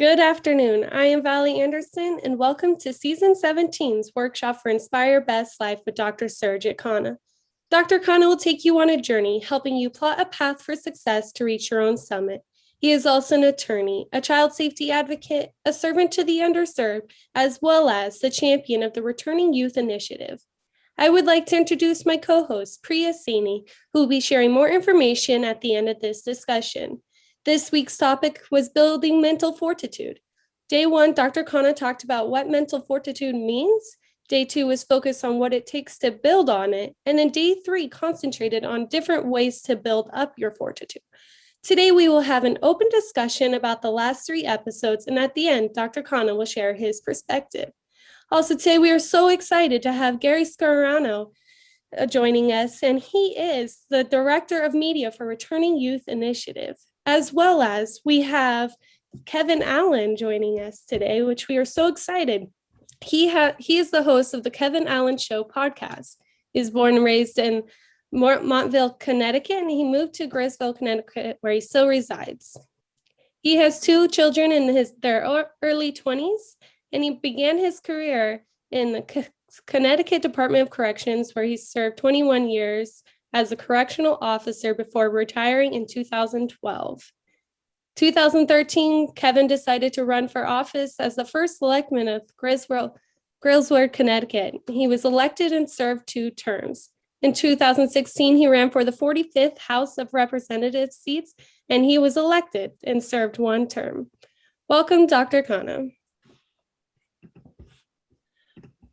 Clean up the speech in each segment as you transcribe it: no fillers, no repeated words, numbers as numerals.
Good afternoon. I am Valerie Anderson, and welcome to Season 17's workshop for Inspire Best Life with Dr. Surjit Khanna. Dr. Khanna will take you on a journey, helping you plot a path for success to reach your own summit. He is also an attorney, a child safety advocate, a servant to the underserved, as well as the champion of the Returning Youth Initiative. I would like to introduce my co-host, Priya Saini, who will be sharing more information at the end of this discussion. This week's topic was building mental fortitude. Day 1, Dr. Khanna talked about what mental fortitude means. Day 2 was focused on what it takes to build on it. And then day 3 concentrated on different ways to build up your fortitude. Today, we will have an open discussion about the last 3 episodes. And at the end, Dr. Khanna will share his perspective. Also, today we are so excited to have Gary Scarano joining us, and he is the Director of Media for Returning Youth Initiative, as well as we have Kevin Allen joining us today, which we are so excited. He is the host of the Kevin Allen Show podcast. He was born and raised in Montville, Connecticut, and he moved to Grisville, Connecticut, where he still resides. He has 2 children in their early 20s, and he began his career in the Connecticut Department of Corrections, where he served 21 years as a correctional officer before retiring in 2012. 2013, Kevin decided to run for office as the first selectman of Griswold, Connecticut. He was elected and served 2 terms. In 2016, he ran for the 45th House of Representatives seats, and he was elected and served 1 term. Welcome, Dr. Khanna.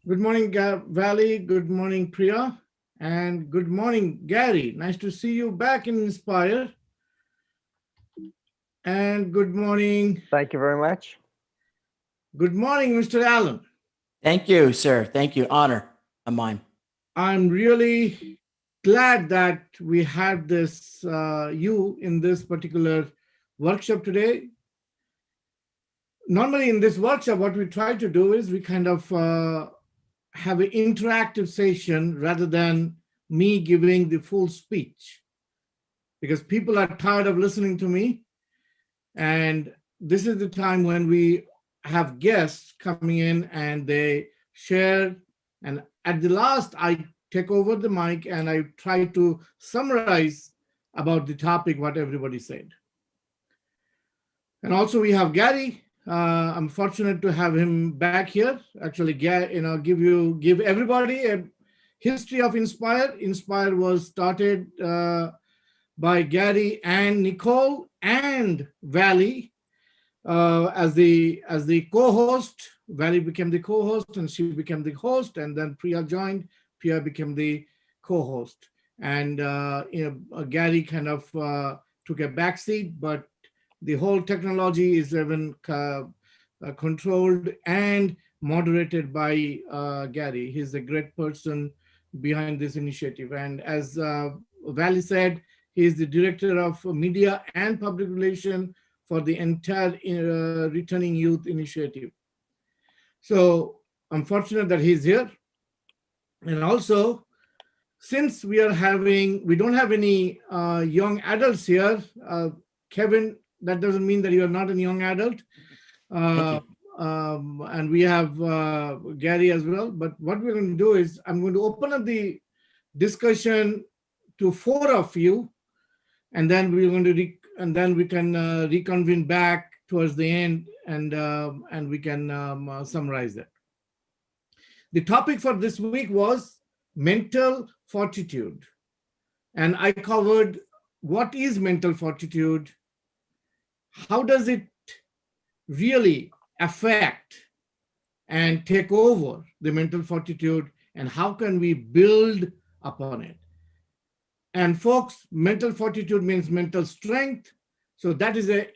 Good morning, Valley. Good morning, Priya. And good morning, Gary. Nice to see you back in Inspire. And good morning. Thank you very much. Good morning, Mr. Allen. Thank you, sir. Thank you. Honor of mine. I'm really glad that we had this, you in this particular workshop today. Normally in this workshop, what we try to do is we kind of have an interactive session rather than me giving the full speech, because people are tired of listening to me. And this is the time when we have guests coming in and they share. And at the last, I take over the mic and I try to summarize about the topic, what everybody said. And also we have Gary. I'm fortunate to have him back here. Actually, give everybody a history of Inspire. Inspire was started by Gary and Nicole and Valley as the co-host. Valley became the co-host and she became the host, and then Priya joined. Priya became the co-host, and Gary kind of took a backseat, but the whole technology is even controlled and moderated by Gary. He's a great person behind this initiative. And as Valley said, he is the Director of Media and Public Relations for the entire Returning Youth Initiative. So I'm fortunate that he's here. And also, since we don't have any young adults here, Kevin, that doesn't mean that you are not a young adult. And we have Gary as well. But what we're going to do is I'm going to open up the discussion to 4 of you, and then we're going to we can reconvene back towards the end, and we can summarize that. The topic for this week was mental fortitude, and I covered what is mental fortitude. How does it really affect and take over the mental fortitude, and how can we build upon it? And folks, mental fortitude means mental strength. So that is a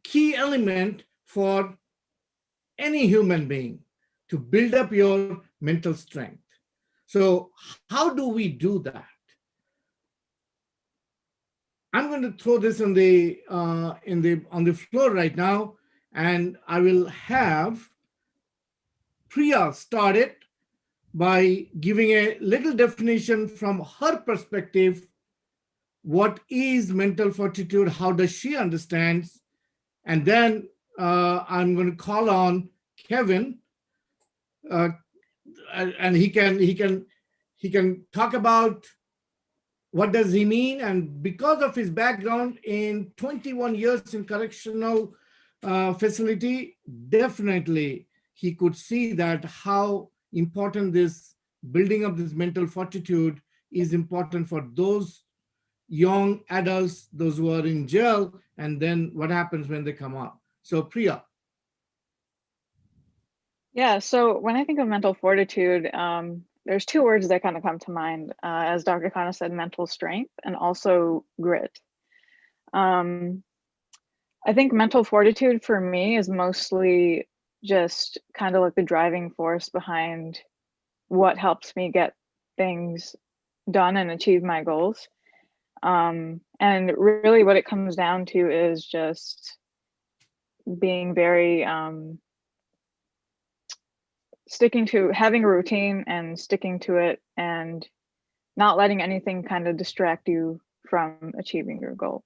key element for any human being to build up your mental strength. So how do we do that? I'm going to throw this on the floor right now, and I will have Priya start it by giving a little definition from her perspective. What is mental fortitude? How does she understand? And then I'm going to call on Kevin, and he can talk about what does he mean. And because of his background in 21 years in correctional facility, definitely he could see that how important this building of this mental fortitude is important for those young adults, those who are in jail, and then what happens when they come out. So Priya. Yeah, so when I think of mental fortitude, there's two words that kind of come to mind. As Dr. Khanna said, mental strength and also grit. I think mental fortitude for me is mostly just kind of like the driving force behind what helps me get things done and achieve my goals. And really what it comes down to is just being very sticking to having a routine and sticking to it and not letting anything kind of distract you from achieving your goal.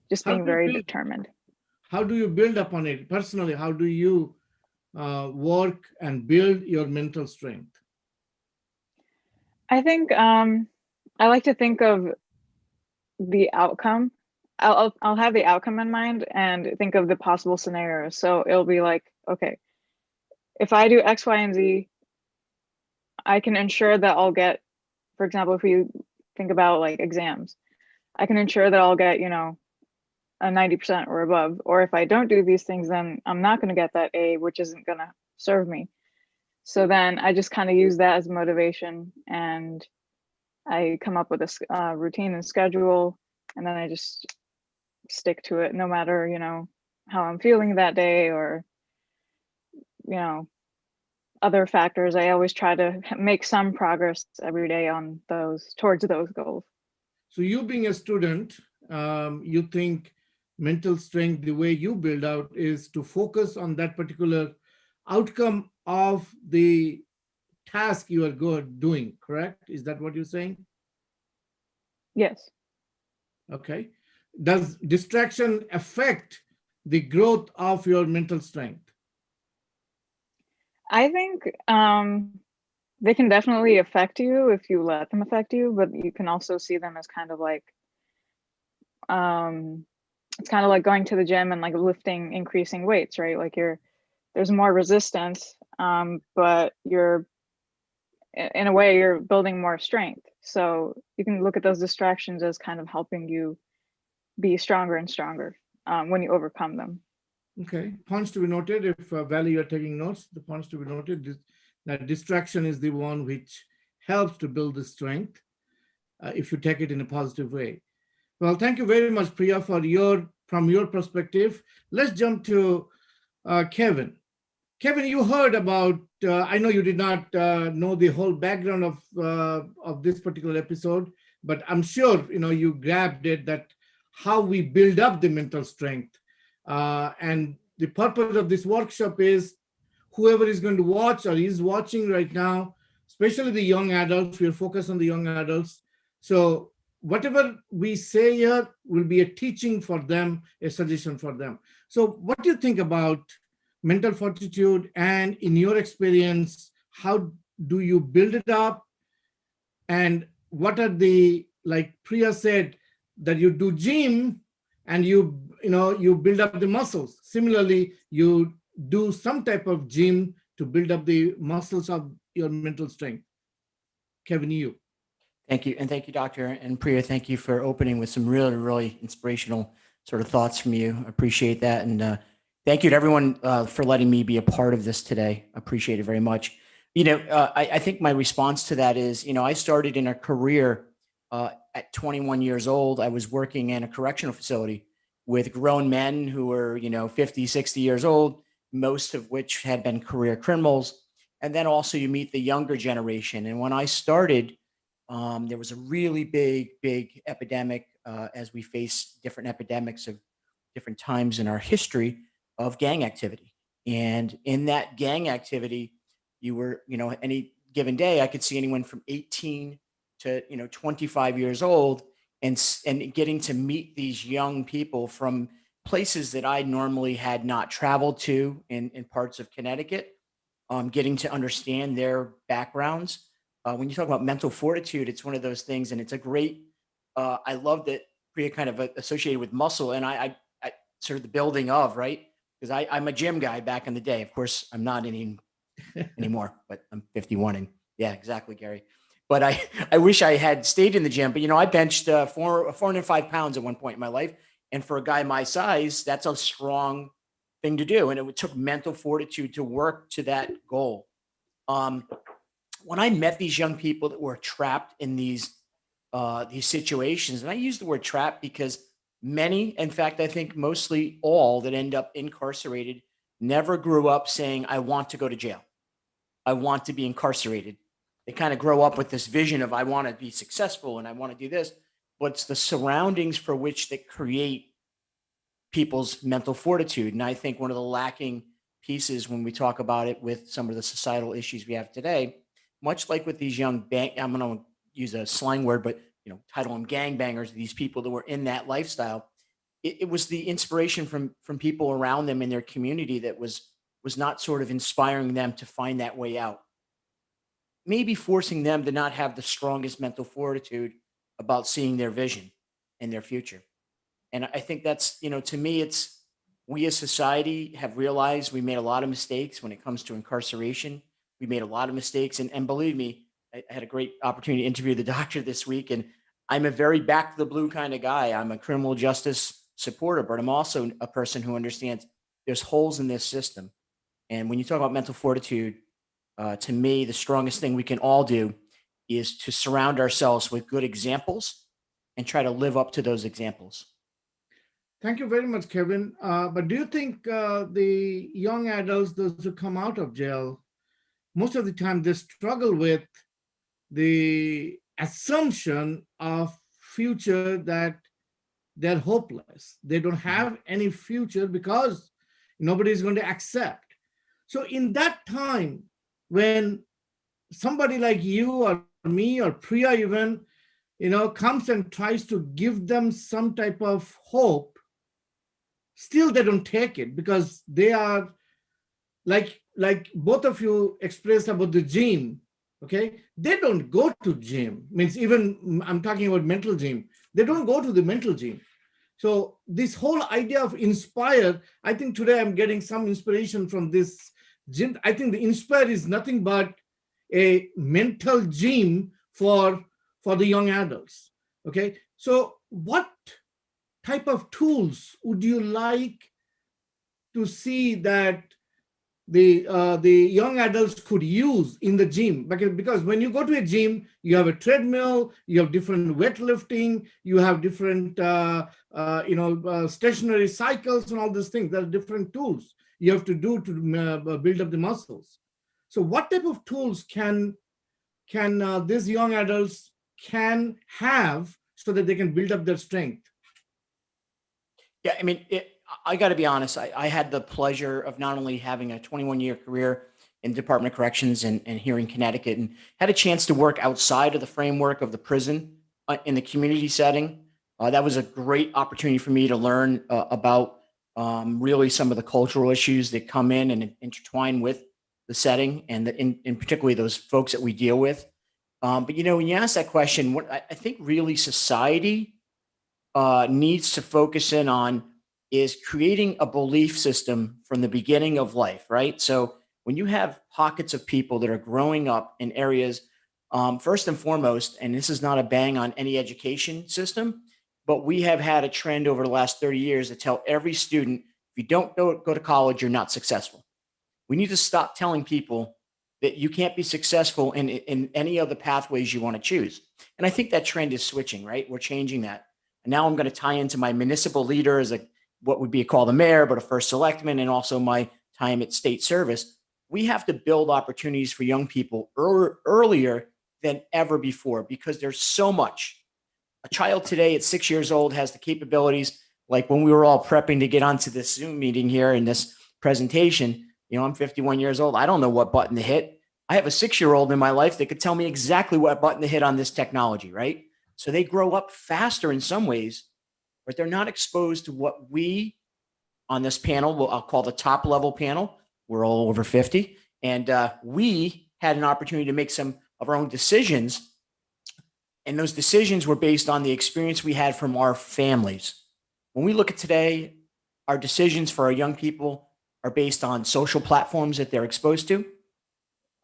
Just being very determined. How do you build upon it personally? How do you work and build your mental strength? I think I like to think of the outcome. I'll have the outcome in mind and think of the possible scenarios. So it'll be like, okay, if I do X, Y, and Z, I can ensure that I'll get, for example, if we think about like exams, I can ensure that I'll get, a 90% or above. Or if I don't do these things, then I'm not going to get that A, which isn't going to serve me. So then I just kind of use that as motivation, and I come up with a routine and schedule, and then I just stick to it no matter, how I'm feeling that day or, other factors. I always try to make some progress every day on towards those goals. So you being a student, you think mental strength, the way you build out is to focus on that particular outcome of the task you are doing, correct? Is that what you're saying? Yes. Okay. Does distraction affect the growth of your mental strength? I think they can definitely affect you if you let them affect you, but you can also see them as kind of like, it's kind of like going to the gym and like lifting, increasing weights, right? Like there's more resistance, but in a way, you're building more strength. So you can look at those distractions as kind of helping you be stronger and stronger when you overcome them. Okay, points to be noted. If Valley, you're taking notes, the points to be noted, that distraction is the one which helps to build the strength if you take it in a positive way. Well, thank you very much, Priya, from your perspective. Let's jump to Kevin. Kevin, you heard about, I know you did not know the whole background of this particular episode, but I'm sure, you grabbed it, that how we build up the mental strength. And the purpose of this workshop is whoever is going to watch or is watching right now, especially the young adults, we'll focus on the young adults. So whatever we say here will be a teaching for them, a suggestion for them. So what do you think about mental fortitude, and in your experience, how do you build it up? And what are like Priya said, that you do gym and you build up the muscles. Similarly, you do some type of gym to build up the muscles of your mental strength. Kevin, you. Thank you. And thank you, Doctor. And Priya, thank you for opening with some really, really inspirational sort of thoughts from you. I appreciate that. And thank you to everyone for letting me be a part of this today. I appreciate it very much. I think my response to that is, I started in a career at 21 years old. I was working in a correctional facility with grown men who were, 50, 60 years old, most of which had been career criminals. And then also you meet the younger generation. And when I started, there was a really big epidemic as we face different epidemics of different times in our history of gang activity. And in that gang activity, you were, any given day, I could see anyone from 18 to, 25 years old, and getting to meet these young people from, places that I normally had not traveled to in parts of Connecticut, getting to understand their backgrounds. When you talk about mental fortitude, it's one of those things, and it's a great. I love that Priya kind of associated with muscle, and I sort of the building of, right, because I'm a gym guy back in the day. Of course, I'm not anymore, but I'm 51, and yeah, exactly, Gary. But I wish I had stayed in the gym. But I benched 405 pounds at one point in my life, and for a guy my size, that's a strong thing to do, and it took mental fortitude to work to that goal. Um, when I met these young people that were trapped in these situations, and I use the word trap because many, in fact, I think mostly all that end up incarcerated never grew up saying, "I want to go to jail. I want to be incarcerated." They kind of grow up with this vision of, "I want to be successful and I want to do this," but it's the surroundings for which that create people's mental fortitude. And I think one of the lacking pieces when we talk about it with some of the societal issues we have today, much like with these young I'm going to use a slang word, but title them gangbangers, these people that were in that lifestyle. It was the inspiration from people around them in their community that was not sort of inspiring them to find that way out. Maybe forcing them to not have the strongest mental fortitude about seeing their vision and their future. And I think that's, to me, it's we as society have realized we made a lot of mistakes when it comes to incarceration. We made a lot of mistakes. And believe me, I had a great opportunity to interview the doctor this week. And I'm a very back to the blue kind of guy. I'm a criminal justice supporter, but I'm also a person who understands there's holes in this system. And when you talk about mental fortitude, to me, the strongest thing we can all do is to surround ourselves with good examples and try to live up to those examples. Thank you very much, Kevin. But do you think the young adults, those who come out of jail, most of the time they struggle with the assumption of future that they're hopeless. They don't have any future because nobody is going to accept. So in that time, when somebody like you or me or Priya even, comes and tries to give them some type of hope, still they don't take it because they are like both of you expressed about the gym. Okay, they don't go to gym. Means even I'm talking about mental gym. They don't go to the mental gym. So this whole idea of inspire, I think today I'm getting some inspiration from this gym. I think the inspire is nothing but a mental gym for the young adults. Okay, so what type of tools would you like to see that the young adults could use in the gym? Because when you go to a gym, you have a treadmill, you have different weightlifting, you have different stationary cycles and all these things. There are different tools you have to do to build up the muscles. So what type of tools can these young adults can have so that they can build up their strength? Yeah, I mean, I got to be honest. I had the pleasure of not only having a 21-year career in Department of Corrections and here in Connecticut, and had a chance to work outside of the framework of the prison in the community setting. That was a great opportunity for me to learn about really some of the cultural issues that come in and intertwine with the setting, and in particularly those folks that we deal with. But when you ask that question, what I think really society needs to focus in on is creating a belief system from the beginning of life, right? So when you have pockets of people that are growing up in areas, first and foremost, and this is not a bang on any education system, but we have had a trend over the last 30 years to tell every student, if you don't go to college, you're not successful. We need to stop telling people that you can't be successful in any of the pathways you want to choose. And I think that trend is switching, right? We're changing that. And now I'm going to tie into my municipal leader as what would be called a mayor, but a first selectman, and also my time at state service. We have to build opportunities for young people earlier than ever before, because there's so much. A child today at 6 years old has the capabilities, like when we were all prepping to get onto this Zoom meeting here in this presentation. I'm 51 years old. I don't know what button to hit. I have a 6-year-old in my life that could tell me exactly what button to hit on this technology, right? So they grow up faster in some ways, but they're not exposed to what we on this panel. I'll call the top level panel. We're all over 50. And we had an opportunity to make some of our own decisions. And those decisions were based on the experience we had from our families. When we look at today, our decisions for our young people are based on social platforms that they're exposed to,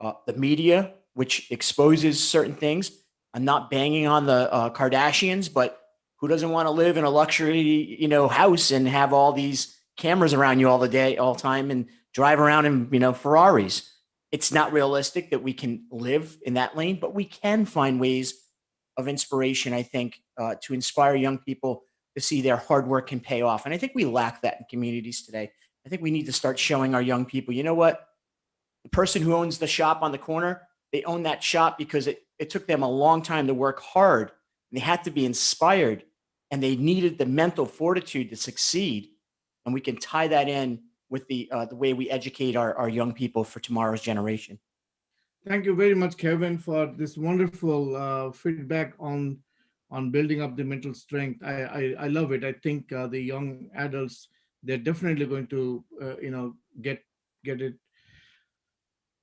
the media, which exposes certain things. I'm not banging on the Kardashians, but who doesn't want to live in a luxury, house and have all these cameras around you all the time, and drive around in, Ferraris? It's not realistic that we can live in that lane, but we can find ways of inspiration, I think, to inspire young people to see their hard work can pay off. And I think we lack that in communities today. I think we need to start showing our young people, you know what? The person who owns the shop on the corner, they own that shop because it took them a long time to work hard. And they had to be inspired, and they needed the mental fortitude to succeed. And we can tie that in with the way we educate our young people for tomorrow's generation. Thank you very much, Kevin, for this wonderful feedback on building up the mental strength. I love it. I think the young adults, they're definitely going to get it.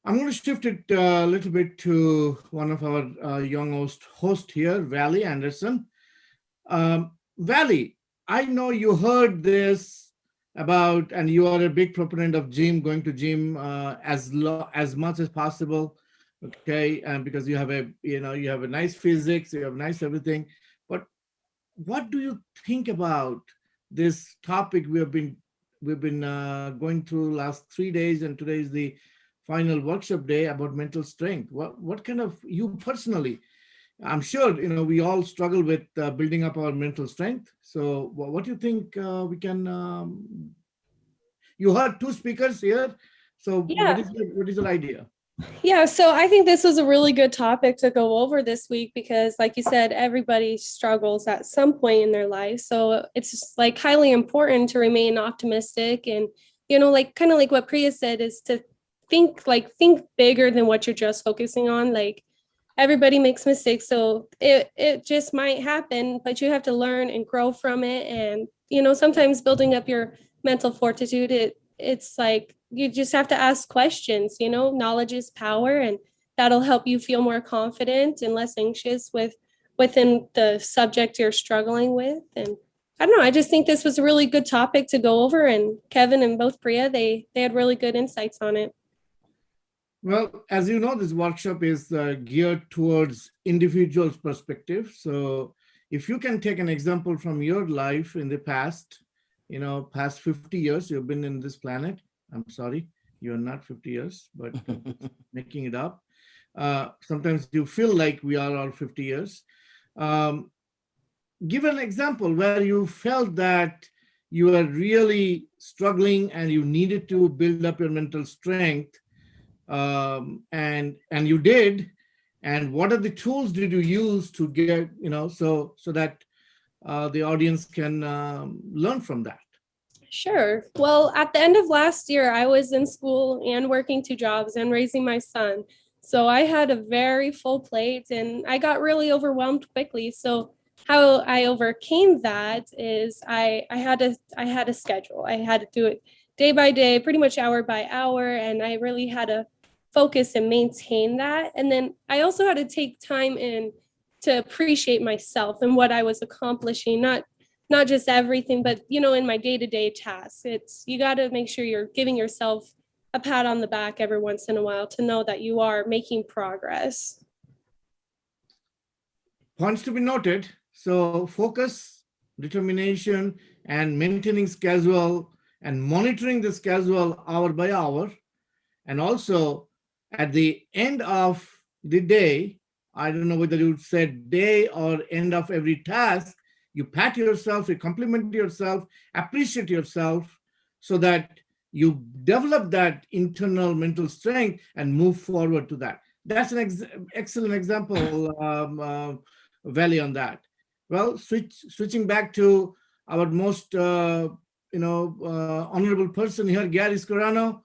I'm going to shift it a little bit to one of our young host here, Valley Anderson. Valley, I know you heard this about, and you are a big proponent of going to gym as much as possible. Okay, and because you have a nice physics, you have nice everything. But what do you think about this topic we've been going through last 3 days, and today is the final workshop day about mental strength? What kind of, you personally, I'm sure we all struggle with building up our mental strength. So what do you think we can? You heard two speakers here. So Yeah. what is your idea? Yeah, so I think this was a really good topic to go over this week because, like you said, everybody struggles at some point in their life. So it's just like highly important to remain optimistic and, kind of like what Priya said, is to think bigger than what you're just focusing on. Like, everybody makes mistakes, so it just might happen, but you have to learn and grow from it. And, sometimes building up your mental fortitude, it's like you just have to ask questions. Knowledge is power, and that'll help you feel more confident and less anxious within the subject you're struggling with. And I don't know, I just think this was a really good topic to go over, and Kevin and both Priya, they had really good insights on it. Well, as you know, this workshop is geared towards individuals' perspective. So if you can take an example from your life in the past, past 50 years, you've been in this planet. I'm sorry, you're not 50 years, but making it up. Sometimes you feel like we are all 50 years. Give an example where you felt that you were really struggling and you needed to build up your mental strength. And you did, and what are the tools did you use to get, so that the audience can learn from that? Sure. Well, at the end of last year, I was in school and working 2 jobs and raising my son. So I had a very full plate and I got really overwhelmed quickly. So how I overcame that is I had a schedule. I had to do it day by day, pretty much hour by hour, and I really had to focus and maintain that. And then I also had to take time to appreciate myself and what I was accomplishing, not just everything, but in my day-to-day tasks. You got to make sure you're giving yourself a pat on the back every once in a while to know that you are making progress. Points to be noted. So focus, determination, and maintaining schedule and monitoring the schedule hour by hour. And also at the end of the day, I don't know whether you said day or end of every task, you pat yourself, you compliment yourself, appreciate yourself, so that you develop that internal mental strength and move forward to that. That's an excellent example, Valley, on that. Well, switching back to our most honorable person here, Gary Scorano.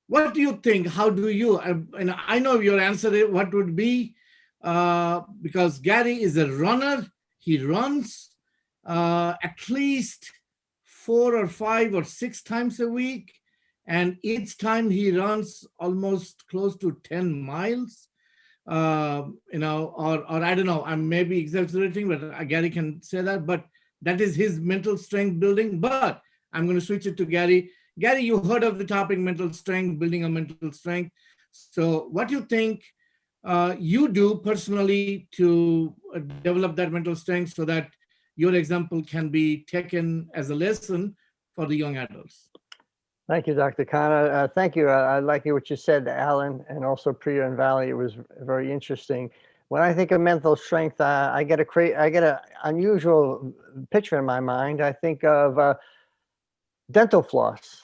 What do you think? How do you? And I know your answer. What would be? Because Gary is a runner. He runs at least 4 or 5 or 6 times a week. And each time he runs almost close to 10 miles. Or I don't know, I'm maybe exaggerating, but Gary can say that, but that is his mental strength building. But I'm going to switch it to Gary. Gary, you heard of the topic mental strength, building a mental strength. So what do you think you do personally to develop that mental strength so that your example can be taken as a lesson for the young adults? Thank you, Dr. Khanna. Thank you. I like what you said, Alan, and also Priya and Valley. It was very interesting. When I think of mental strength, I get an unusual picture in my mind. I think of dental floss.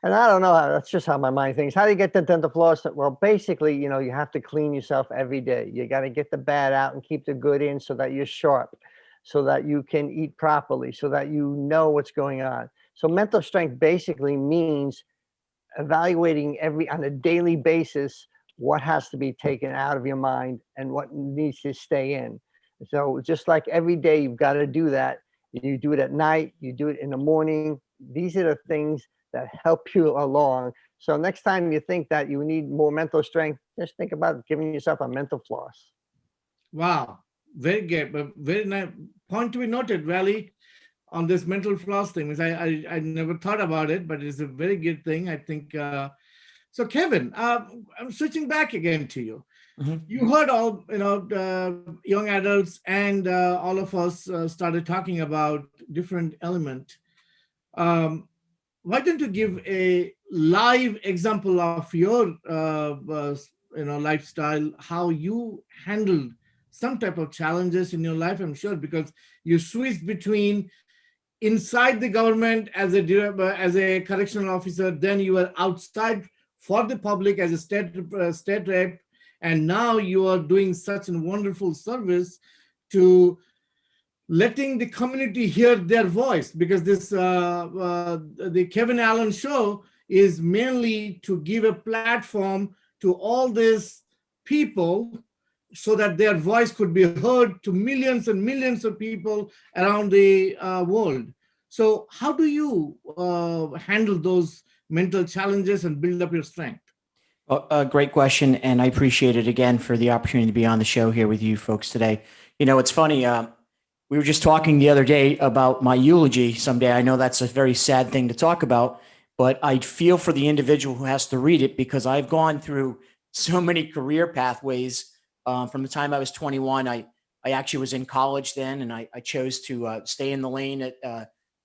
And I don't know, that's just how my mind thinks. How do you get the dental floss? Well, basically, you have to clean yourself every day. You got to get the bad out and keep the good in so that you're sharp, so that you can eat properly, so that you know what's going on. So mental strength basically means evaluating on a daily basis what has to be taken out of your mind and what needs to stay in. So just like every day you've got to do that. You do it at night, you do it in the morning. These are the things that help you along. So next time you think that you need more mental strength, just think about giving yourself a mental floss. Wow, very good, but very nice point to be noted, Valley, on this mental floss thing. I never thought about it, but it's a very good thing. I think. So Kevin, I'm switching back again to you. Mm-hmm. You heard all, young adults and all of us started talking about different element. Why don't you give a live example of your, lifestyle, how you handled some type of challenges in your life? I'm sure because you switched between inside the government as a correctional officer, then you were outside for the public as a state rep, and now you are doing such a wonderful service to letting the community hear their voice, because this the Kevin Allen Show is mainly to give a platform to all these people so that their voice could be heard to millions and millions of people around the world. So how do you handle those mental challenges and build up your strength? A great question, and I appreciate it again for the opportunity to be on the show here with you folks today. It's funny. We were just talking the other day about my eulogy someday. I know that's a very sad thing to talk about, but I feel for the individual who has to read it because I've gone through so many career pathways. From the time I was 21, I actually was in college then, and I chose to stay in the lane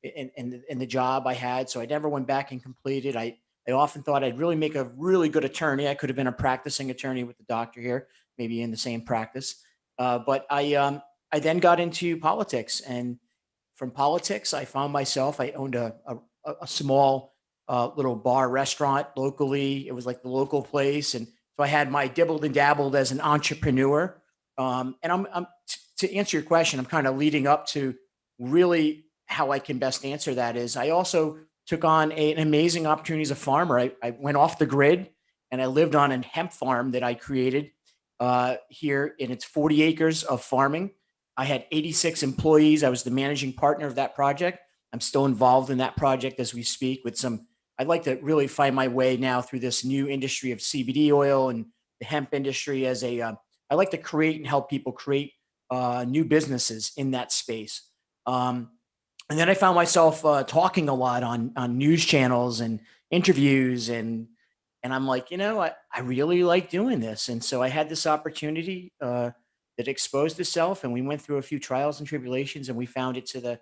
in the job I had. So I never went back and completed. I often thought I'd really make a really good attorney. I could have been a practicing attorney with the doctor here, maybe in the same practice. But I then got into politics, and from politics, I found myself, I owned a small little bar restaurant locally. It was like the local place. And so I had my dibbled and dabbled as an entrepreneur. And to answer your question, I'm kind of leading up to really how I can best answer that is I also took on an amazing opportunity as a farmer. I went off the grid and I lived on a hemp farm that I created here, and it's 40 acres of farming. I had 86 employees. I was the managing partner of that project. I'm still involved in that project as we speak with I'd like to really find my way now through this new industry of CBD oil and the hemp industry I like to create and help people create new businesses in that space. And then I found myself talking a lot on news channels and interviews, and I'm like, I really like doing this. And so I had this opportunity that exposed itself, and we went through a few trials and tribulations, and we found it to the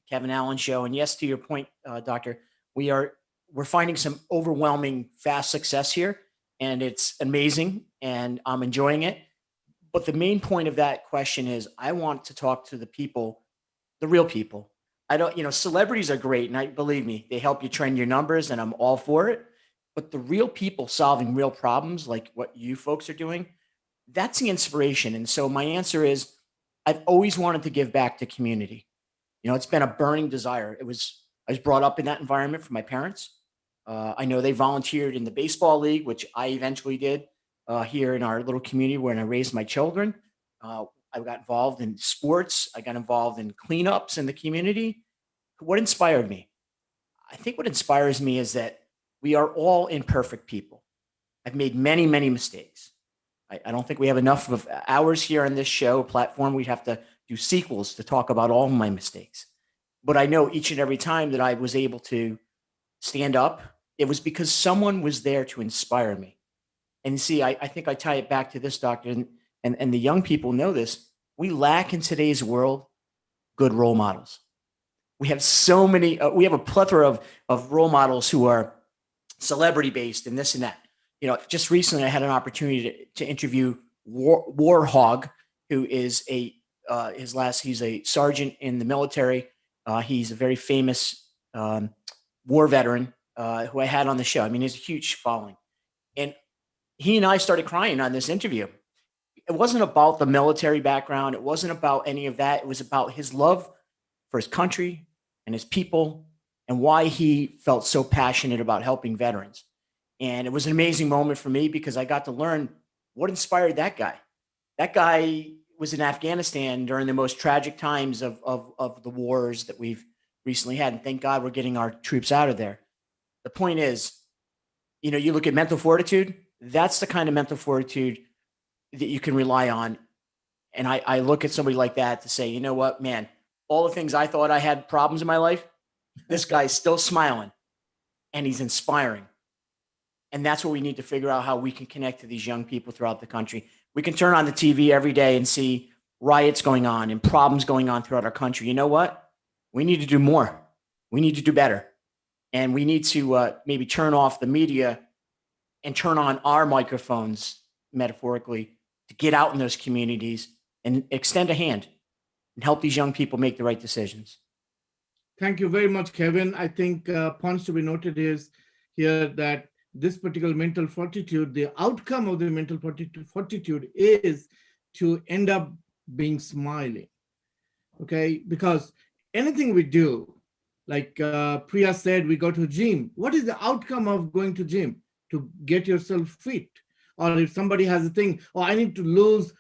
Kevin Allen Show. And yes, to your point, Doctor, we're finding some overwhelming fast success here, and it's amazing, and I'm enjoying it. But the main point of that question is I want to talk to the people, the real people. I don't, celebrities are great, and believe me, they help you trend your numbers, and I'm all for it. But the real people solving real problems, like what you folks are doing, that's the inspiration. And so my answer is, I've always wanted to give back to community. It's been a burning desire. I was brought up in that environment from my parents. I know they volunteered in the baseball league, which I eventually did here in our little community when I raised my children. I got involved in sports. I got involved in cleanups in the community. what inspired me? I think what inspires me is that we are all imperfect people. I've made many, many mistakes. I don't think we have enough of hours here on this show platform. We'd have to do sequels to talk about all of my mistakes. But I know each and every time that I was able to stand up, it was because someone was there to inspire me. And see, I think I tie it back to this, doctor, and the young people know this. We lack in today's world good role models. We have so many, we have a plethora of role models who are celebrity based and this and that. You know, just recently I had an opportunity to interview Warhog, who is he's a sergeant in the military. He's a very famous war veteran who I had on the show. I mean, he's a huge following. And he and I started crying on this interview. It wasn't about the military background. It wasn't about any of that. It was about his love for his country and his people and why he felt so passionate about helping veterans. And it was an amazing moment for me because I got to learn what inspired that guy. That guy was in Afghanistan during the most tragic times of the wars that we've recently had. And thank God we're getting our troops out of there. The point is, you know, you look at mental fortitude, that's the kind of mental fortitude that you can rely on. And I look at somebody like that to say, you know what, man, all the things I thought I had problems in my life, this guy's still smiling and he's inspiring. And that's what we need to figure out, how we can connect to these young people throughout the country. We can turn on the TV every day and see riots going on and problems going on throughout our country. You know what? We need to do more. We need to do better. And we need to maybe turn off the media and turn on our microphones, metaphorically, to get out in those communities and extend a hand and help these young people make the right decisions. Thank you very much, Kevin. I think points to be noted is here that this particular mental fortitude, the outcome of the mental fortitude is to end up being smiling, okay? Because anything we do, like Priya said, we go to gym. What is the outcome of going to gym? To get yourself fit. Or if somebody has a thing, oh, I need to lose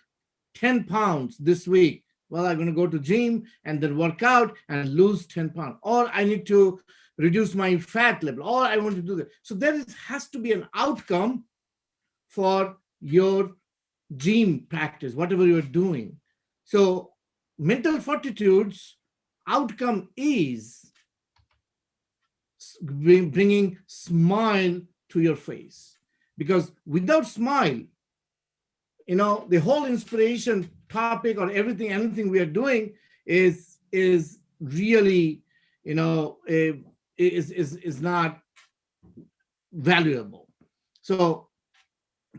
10 pounds this week. Well, I'm going to go to gym and then work out and lose 10 pounds. Or I need to reduce my fat level, or I want to do that. So there has to be an outcome for your gym practice, whatever you're doing. So mental fortitude's outcome is bringing smile to your face. Because without smile, you know, the whole inspiration topic or anything we are doing is really, you know, is not valuable. So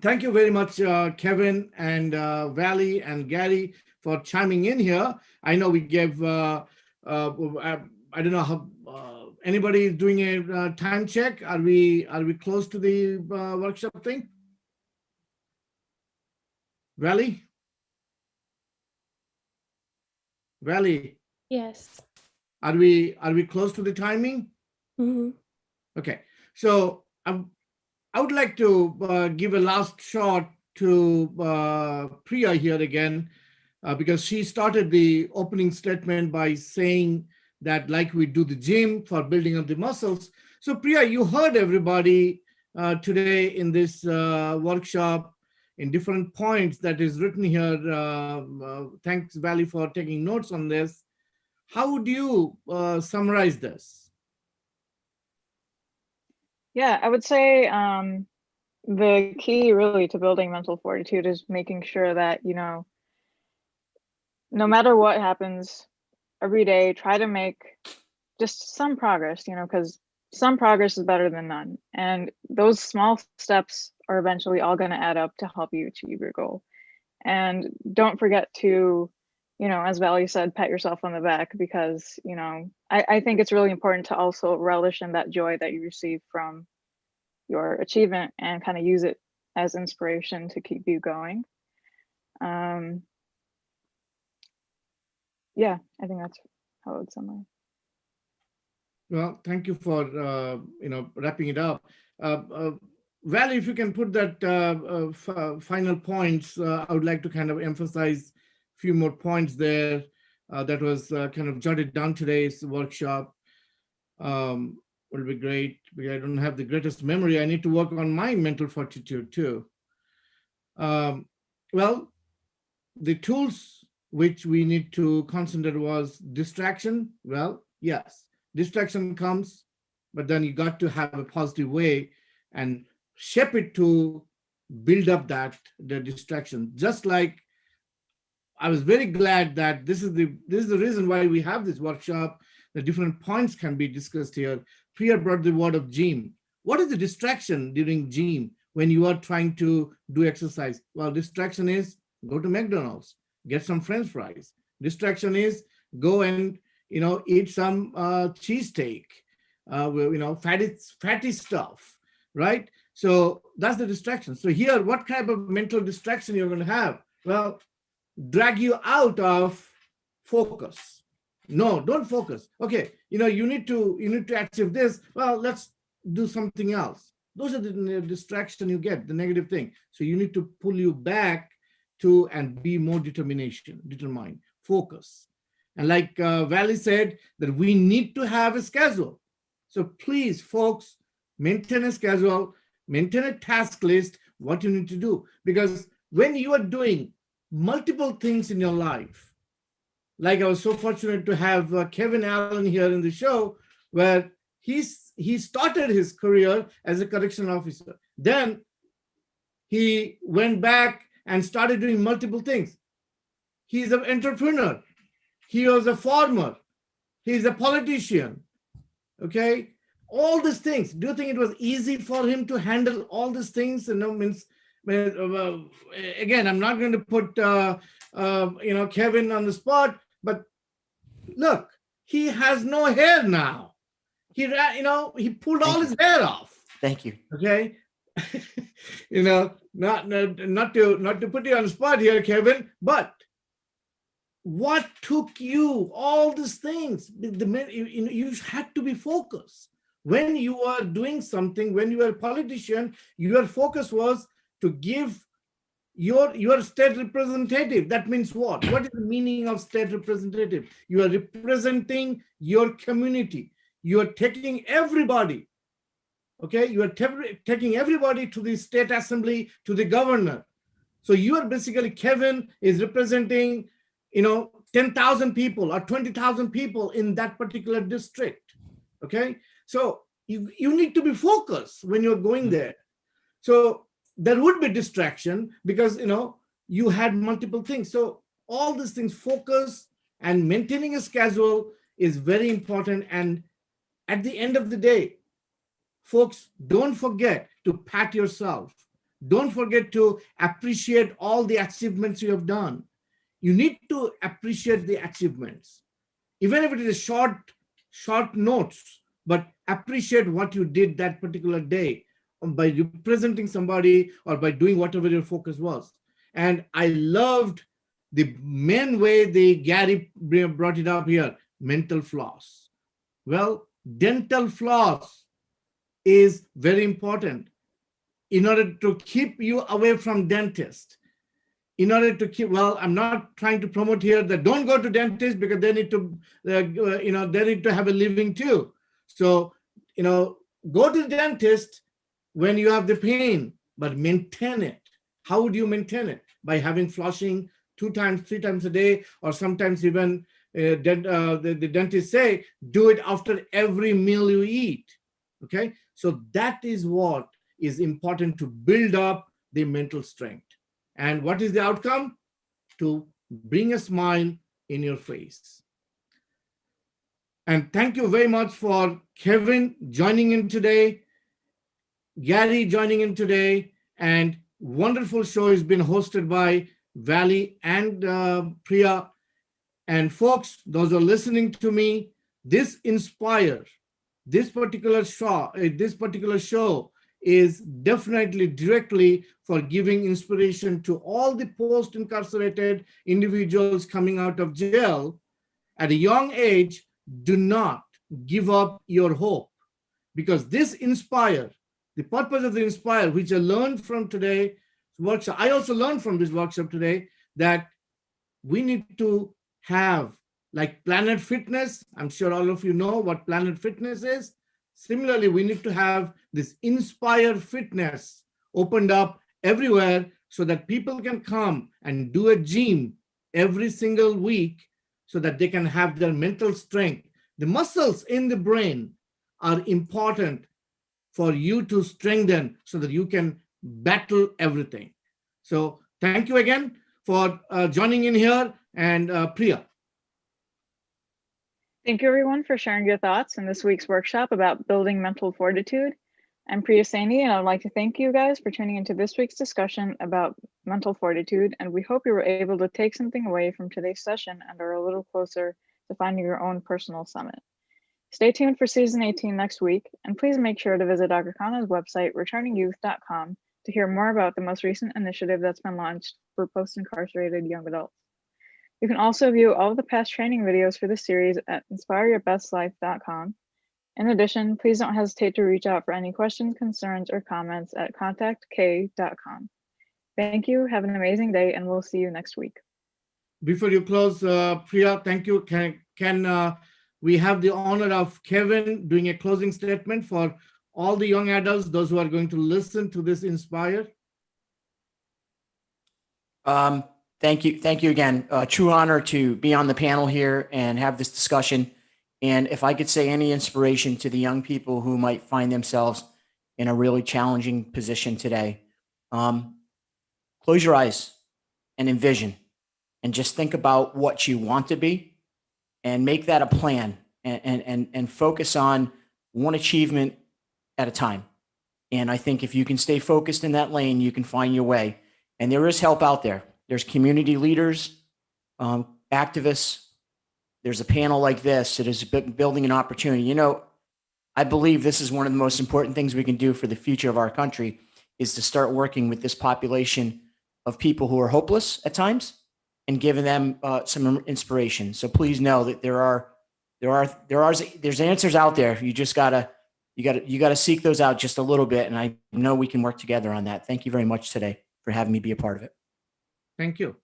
thank you very much, Kevin and Valley and Gary for chiming in here. I know we gave, I don't know how, anybody is doing a time check? Are we close to the workshop thing? Valley? Valley? Yes. Are we close to the timing? Mm-hmm. Okay, so I would like to give a last shot to Priya here again, because she started the opening statement by saying that like we do the gym for building up the muscles. So Priya, you heard everybody today in this workshop in different points that is written here. Thanks, Valley, for taking notes on this. How would you summarize this? Yeah, I would say the key really to building mental fortitude is making sure that, you know, no matter what happens every day, try to make just some progress, you know, because some progress is better than none. And those small steps are eventually all going to add up to help you achieve your goal. And don't forget to, you know, as Valley said, pat yourself on the back, because, you know, I think it's really important to also relish in that joy that you receive from your achievement and kind of use it as inspiration to keep you going. Yeah, I think that's how I would summarize. Well, thank you for you know, wrapping it up. Valley, if you can put that final points, I would like to kind of emphasize a few more points there that was kind of jotted down today's workshop. Will be great, because I don't have the greatest memory. I need to work on my mental fortitude too. Well, the tools which we need to concentrate was distraction. Well, yes, distraction comes, but then you got to have a positive way and shape it to build up the distraction. Just like I was very glad that this is the reason why we have this workshop. The different points can be discussed here. Priya brought the word of gym. What is the distraction during gym when you are trying to do exercise? Well, distraction is go to McDonald's, get some French fries. Distraction is go and eat some cheesesteak, fatty stuff, right? So that's the distraction. So here, what kind of mental distraction you're going to have? Well, drag you out of focus. No, don't focus. Okay, you need to achieve this. Well, let's do something else. Those are the distraction you get, the negative thing. So you need to pull you back to and be more determined, focus. And like Valley said, that we need to have a schedule. So please, folks, maintain a schedule, maintain a task list, what you need to do. Because when you are doing multiple things in your life, like I was so fortunate to have Kevin Allen here in the show, where he started his career as a correctional officer. Then he went back and started doing multiple things. He's an entrepreneur. He was a farmer. He's a politician. Okay, all these things. Do you think it was easy for him to handle all these things? Again, I'm not going to put Kevin on the spot, but look, he has no hair now. He pulled all his hair off. Thank you. Okay, not to put you on the spot here, Kevin, but what took you all these things? You had to be focused. When you are doing something, when you are a politician, your focus was to give your state representative. That means what? What is the meaning of state representative? You are representing your community. You are taking everybody. Okay, you are taking everybody to the state assembly, to the governor. So you are basically, Kevin is representing 10,000 people or 20,000 people in that particular district. Okay, so you need to be focused when you're going there. So there would be distraction because you had multiple things. So all these things, focus and maintaining a schedule is very important. And at the end of the day, folks, don't forget to pat yourself. Don't forget to appreciate all the achievements you have done. You need to appreciate the achievements, even if it is short notes, but appreciate what you did that particular day by representing somebody or by doing whatever your focus was. And I loved the main way Gary brought it up here, mental floss. Well, dental floss is very important in order to keep you away from dentist. In order to keep, well, I'm not trying to promote here that don't go to dentist because they need to, they need to have a living too. So, go to the dentist when you have the pain, but maintain it. How would you maintain it? By having flossing 2 times, 3 times a day, or sometimes even the dentist say, do it after every meal you eat. Okay, so that is what is important to build up the mental strength. And what is the outcome? To bring a smile in your face. And thank you very much for Kevin joining in today, Gary joining in today, and wonderful show has been hosted by Valley and Priya. And folks, those who are listening to me, this particular show is definitely directly for giving inspiration to all the post-incarcerated individuals coming out of jail. At a young age, do not give up your hope, because this Inspire, the purpose of the Inspire, which I learned from today's workshop, I also learned from this workshop today that we need to have like Planet Fitness. I'm sure all of you know what Planet Fitness is. Similarly, we need to have this Inspire Fitness opened up everywhere so that people can come and do a gym every single week so that they can have their mental strength. The muscles in the brain are important for you to strengthen so that you can battle everything. So thank you again for joining in here, and Priya. Thank you, everyone, for sharing your thoughts in this week's workshop about building mental fortitude. I'm Priya Saini, and I'd like to thank you guys for tuning into this week's discussion about mental fortitude, and we hope you were able to take something away from today's session and are a little closer to finding your own personal summit. Stay tuned for season 18 next week, and please make sure to visit Dr. Khanna's website, returningyouth.com, to hear more about the most recent initiative that's been launched for post-incarcerated young adults. You can also view all of the past training videos for this series at inspireyourbestlife.com. In addition, please don't hesitate to reach out for any questions, concerns, or comments at contactk.com. Thank you, have an amazing day, and we'll see you next week. Before you close, Priya, thank you. Can we have the honor of Kevin doing a closing statement for all the young adults, those who are going to listen to this Inspire? Thank you again. True honor to be on the panel here and have this discussion. And if I could say any inspiration to the young people who might find themselves in a really challenging position today, close your eyes and envision and just think about what you want to be and make that a plan and focus on one achievement at a time. And I think if you can stay focused in that lane, you can find your way. And there is help out there. There's community leaders, activists. There's a panel like this that is building an opportunity. You know, I believe this is one of the most important things we can do for the future of our country is to start working with this population of people who are hopeless at times and giving them some inspiration. So please know that there's answers out there. You just gotta seek those out just a little bit. And I know we can work together on that. Thank you very much today for having me be a part of it. Thank you.